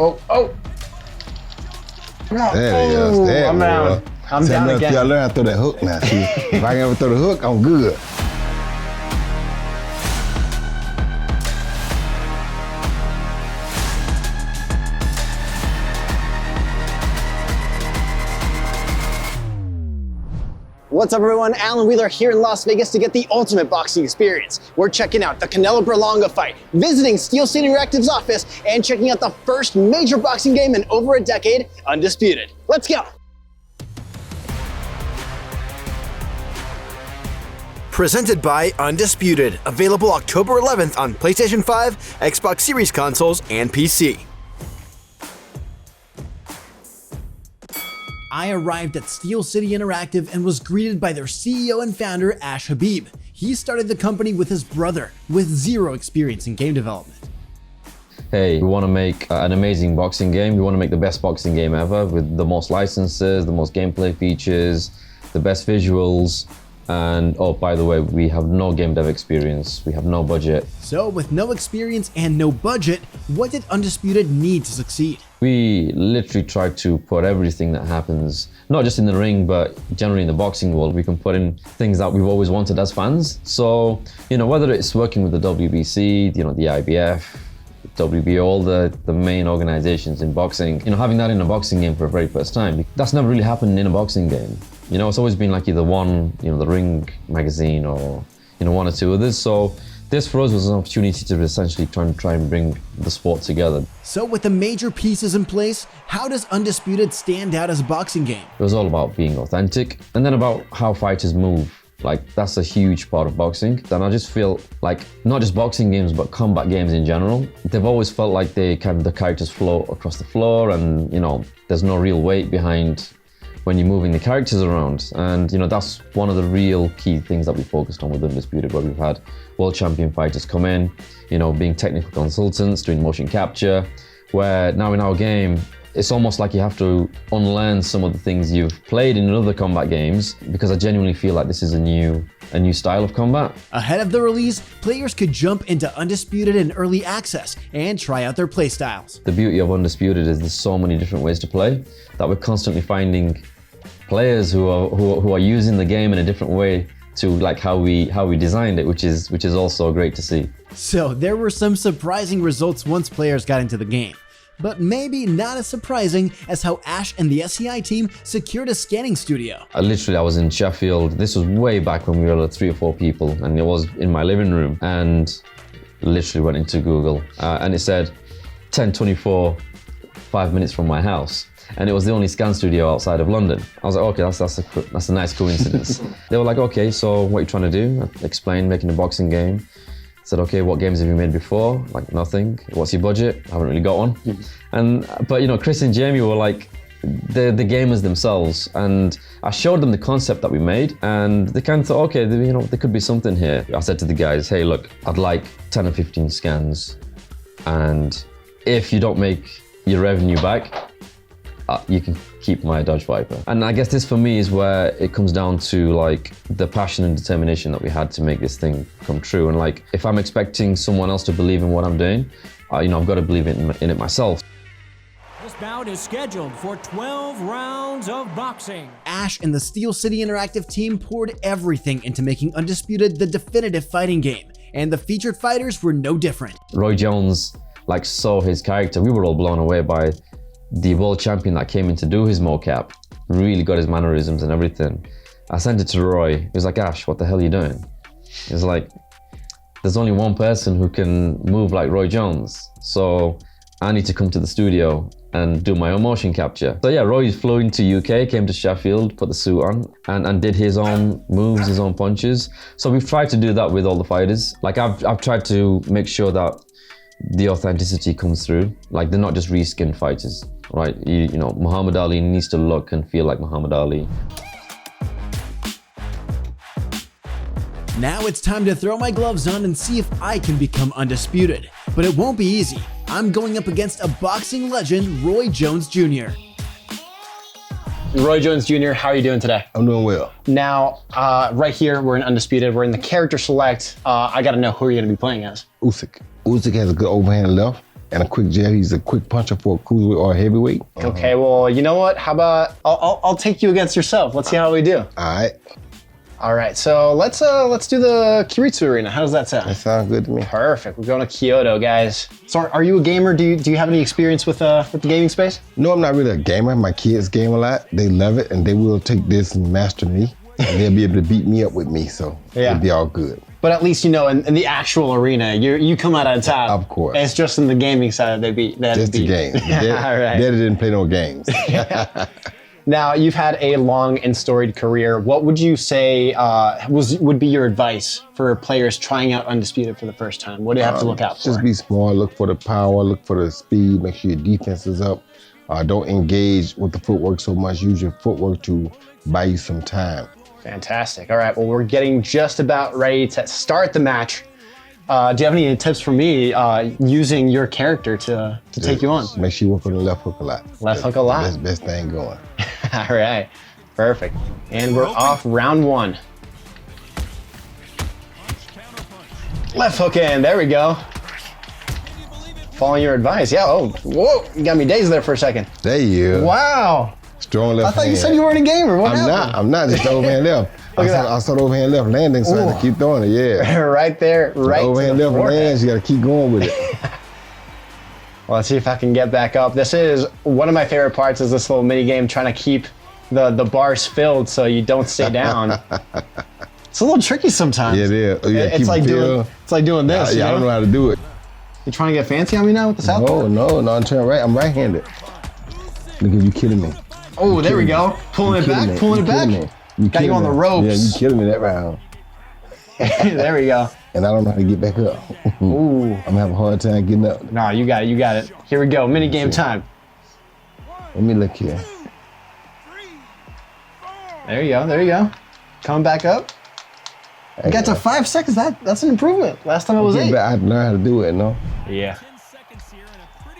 Oh. There it is. There I'm down. I'm down again. I learned how to throw that hook now. See, if I can ever throw the hook, I'm good. What's up everyone, Alan Wheeler here in Las Vegas to get the ultimate boxing experience. We're checking out the Canelo Berlanga fight, visiting Steel City Interactive's office, and checking out the first major boxing game in over a decade, Undisputed. Let's go! Presented by Undisputed, available October 11th on PlayStation 5, Xbox Series consoles, and PC. I arrived at Steel City Interactive and was greeted by their CEO and founder, Ash Habib. He started the company with his brother, with zero experience in game development. Hey, we want to make an amazing boxing game. We want to make the best boxing game ever with the most licenses, the most gameplay features, the best visuals. And oh, by the way, we have no game dev experience. We have no budget. So with no experience and no budget, what did Undisputed need to succeed? We literally try to put everything that happens, not just in the ring, but generally in the boxing world. We can put in things that we've always wanted as fans. So, whether it's working with the WBC, the IBF, WBO, all the main organizations in boxing, having that in a boxing game for the very first time, that's never really happened in a boxing game. It's always been like either one, the Ring magazine or, one or two others. So this for us was an opportunity to essentially try and bring the sport together. So with the major pieces in place, how does Undisputed stand out as a boxing game? It was all about being authentic and then about how fighters move. Like, that's a huge part of boxing. And I just feel like not just boxing games, but combat games in general, they've always felt like the characters float across the floor and, there's no real weight behind when you're moving the characters around. And that's one of the real key things that we focused on with Undisputed, where we've had world champion fighters come in, being technical consultants, doing motion capture, where now in our game, it's almost like you have to unlearn some of the things you've played in other combat games, because I genuinely feel like this is a new style of combat. Ahead of the release, players could jump into Undisputed in early access and try out their playstyles. The beauty of Undisputed is there's so many different ways to play that we're constantly finding players who are using the game in a different way to like how we designed it, which is also great to see. So there were some surprising results once players got into the game. But maybe not as surprising as how Ash and the SCI team secured a scanning studio. I was in Sheffield. This was way back when we were like 3 or 4 people, and it was in my living room, and literally went into Google and it said 1024, 5 minutes from my house. And it was the only scan studio outside of London. I was like, okay, that's a nice coincidence. They were like, okay, so what are you trying to do? I explained, making a boxing game. Said, okay, what games have you made before? Like, nothing. What's your budget? I haven't really got one. But Chris and Jamie were like the gamers themselves, and I showed them the concept that we made, and they kind of thought, okay, there could be something here. I said to the guys, hey, look, I'd like 10 or 15 scans, and if you don't make your revenue back, you can keep my Dodge Viper. And I guess this for me is where it comes down to like the passion and determination that we had to make this thing come true. And like, if I'm expecting someone else to believe in what I'm doing, I've got to believe in it myself. This bout is scheduled for 12 rounds of boxing. Ash and the Steel City Interactive team poured everything into making Undisputed the definitive fighting game, and the featured fighters were no different. Roy Jones saw his character. We were all blown away by the world champion that came in to do his mocap. Really got his mannerisms and everything. I sent it to Roy. He was like, Ash, what the hell are you doing? He was like, there's only one person who can move like Roy Jones, so I need to come to the studio and do my own motion capture. So yeah, Roy flew into UK, came to Sheffield, put the suit on, and did his own moves, his own punches. So we've tried to do that with all the fighters. Like, I've tried to make sure that the authenticity comes through. Like, they're not just reskinned fighters, right? Muhammad Ali needs to look and feel like Muhammad Ali. Now it's time to throw my gloves on and see if I can become Undisputed. But it won't be easy. I'm going up against a boxing legend, Roy Jones Jr. Roy Jones Jr., how are you doing today? I'm doing well. Now, right here, we're in Undisputed. We're in the character select. I gotta know who you're gonna be playing as. Usyk. Usyk has a good overhand left. and a quick jab. He's a quick puncher for a cruiserweight or a heavyweight. Okay, well, you know what? How about I'll take you against yourself. Let's see how we do. All right. All right, so let's do the Kiritsu Arena. How does that sound? That sounds good to me. Perfect. We're going to Kyoto, guys. So, are you a gamer? Do you have any experience with the gaming space? No, I'm not really a gamer. My kids game a lot. They love it, and they will take this and master me, and they'll be able to beat me up with me. So it'll be all good. But at least you know in the actual arena, you come out on top. Of course. It's just in the gaming side they beat. Just the game. All right. Daddy didn't play no games. Now, you've had a long and storied career. What would you say would be your advice for players trying out Undisputed for the first time? What do you have to look out for? Just be smart, look for the power, look for the speed, make sure your defense is up. Don't engage with the footwork so much. Use your footwork to buy you some time. Fantastic. All right, well, we're getting just about ready to start the match. Do you have any tips for me using your character to take you on? Make sure you work on the left hook a lot. Left hook a lot. That's the best thing going. All right, perfect. And we're off round one. Left hook in, there we go. Following your advice. Yeah, oh, whoa, you got me dazed there for a second. There you go. Wow. Strong left I thought hand. you said you weren't a gamer. What happened? I'm not, just overhand left. I saw the overhand left landing, so I had to keep throwing it, yeah. Right there, right the overhand to the left forehead. lands, you gotta keep going with it. Well, let's see if I can get back up. This is one of my favorite parts is this little mini game trying to keep the bars filled so you don't stay down. It's a little tricky sometimes. Yeah, it is. You gotta It's keep like it doing this. Yeah, I don't know how to do it. You trying to get fancy on me now with the southpaw? No, I'm trying right. I'm right-handed. Look at you kidding me. Oh, there we go. Pulling it back, pulling it back. Got you on the ropes. Yeah, you killing me that round. There we go. And I don't know how to get back up. Ooh. I'm gonna have a hard time getting up. No, you got it. Here we go. Mini game time. Let me look here. There you go. Coming back up. You got to 5 seconds. That's an improvement. Last time it was 8. I had to learn how to do it, no? Yeah.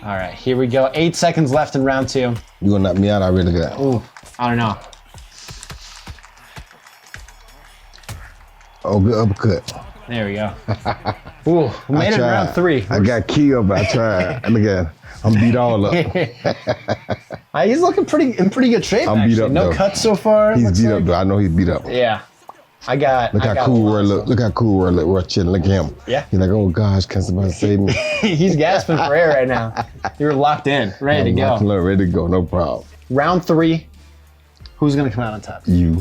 All right, here we go. 8 seconds left in round 2. You gonna knock me out? I really got. Ooh, I don't know. Oh, good uppercut. There we go. Ooh, we made it in round 3. I got killed, but I tried. Look at him. I'm beat all up. He's looking in pretty good shape. I'm beat actually. up, No though. cuts so far. He's looks beat like. up, though. I know he's beat up. Yeah. Look how cool we're look. Look how cool we're chilling. Look at him. Yeah. He's like, oh gosh, can somebody save me? He's gasping for air right now. You're locked in, ready to go. Ready to go, no problem. Round 3. Who's gonna come out on top? You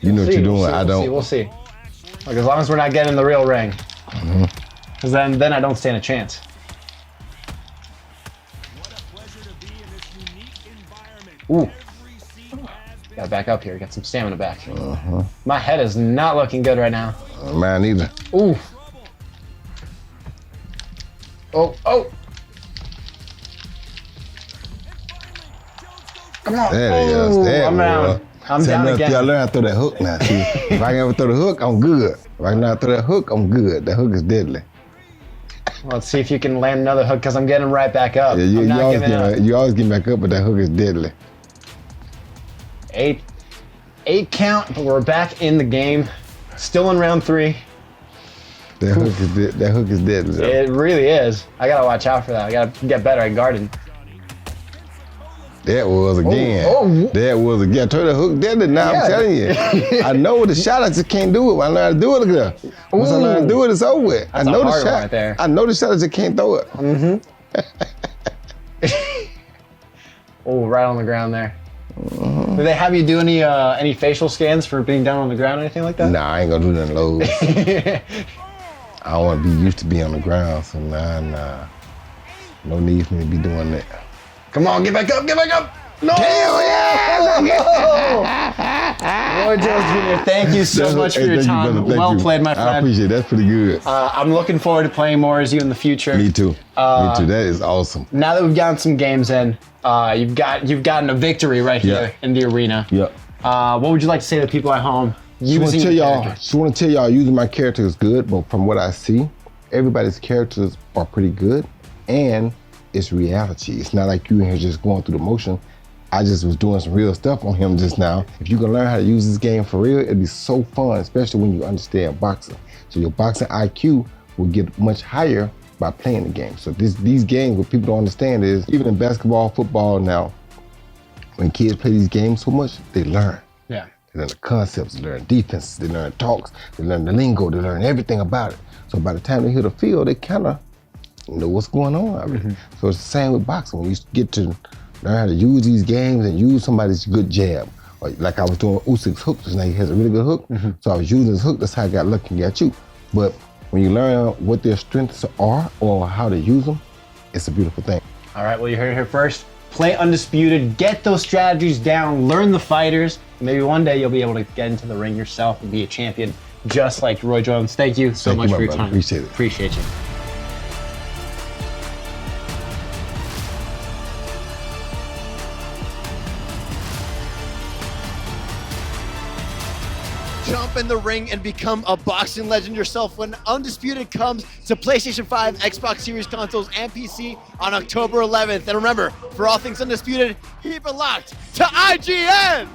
know what you're doing. I don't. We'll see. Like, as long as we're not getting in the real ring, because then I don't stand a chance. Ooh. Gotta back up here. Got some stamina back. My head is not looking good right now. Mine either. Ooh. Oh. Come on. There he is. There I'm we down. go. I'm down again. I learn how to throw that hook now. See, if I can ever throw the hook, I'm good. If I can learn how to throw that hook, I'm good. That hook is deadly. Well, let's see if you can land another hook because I'm getting right back up. Yeah, I'm not giving up. you always get back up, but that hook is deadly. 8 count, but we're back in the game. Still in round 3. That hook is deadly. Though. It really is. I gotta watch out for that. I gotta get better at guarding. That was again. That was again. I told you the hook deadly. Now Yeah. I'm telling you. I know the shot. I just can't do it. When I learn how to do it, look at that. Once I learn how to do it, it's over with. That's I know a the hard shot. one right there. I know the shot. I just can't throw it. Oh, right on the ground there. Do they have you do any facial scans for being down on the ground or anything like that? Nah, I ain't gonna do nothing low. I don't want to be used to being on the ground, so nah. No need for me to be doing that. Come on, get back up, get back up! No! Hell yeah! Roy Jones Jr., thank you so much for your Thank you, time. brother. Thank Well you. played, my I friend. appreciate it. That's pretty good. I'm looking forward to playing more as you in the future. Me too. Me too. That is awesome. Now that we've gotten some games in, you've gotten a victory right here in the arena. Yep. What would you like to say to the people at home? Just want to tell y'all, using my character is good, but from what I see, everybody's characters are pretty good, and it's reality. It's not like you in here just going through the motion. I just was doing some real stuff on him just now. If you can learn how to use this game for real, it'd be so fun, especially when you understand boxing. So your boxing IQ will get much higher by playing the game. So these games, what people don't understand is, even in basketball, football now, when kids play these games so much, they learn. Yeah. They learn the concepts, they learn defenses, they learn talks, they learn the lingo, they learn everything about it. So by the time they hit the field, they kind of know what's going on already. So it's the same with boxing. When you get to learn how to use these games and use somebody's good jab, or like I was doing Usyk's hook just now, he has a really good hook. So I was using his hook, that's how I got lucky and got you. But when you learn what their strengths are or how to use them, it's a beautiful thing. All right, well, you heard it here first. Play Undisputed, get those strategies down, learn the fighters. Maybe one day you'll be able to get into the ring yourself and be a champion just like Roy Jones. Thank you so much for your time. Appreciate it. Appreciate you. Jump in the ring and become a boxing legend yourself when Undisputed comes to PlayStation 5, Xbox Series consoles, and PC on October 11th. And remember, for all things Undisputed, keep it locked to IGN!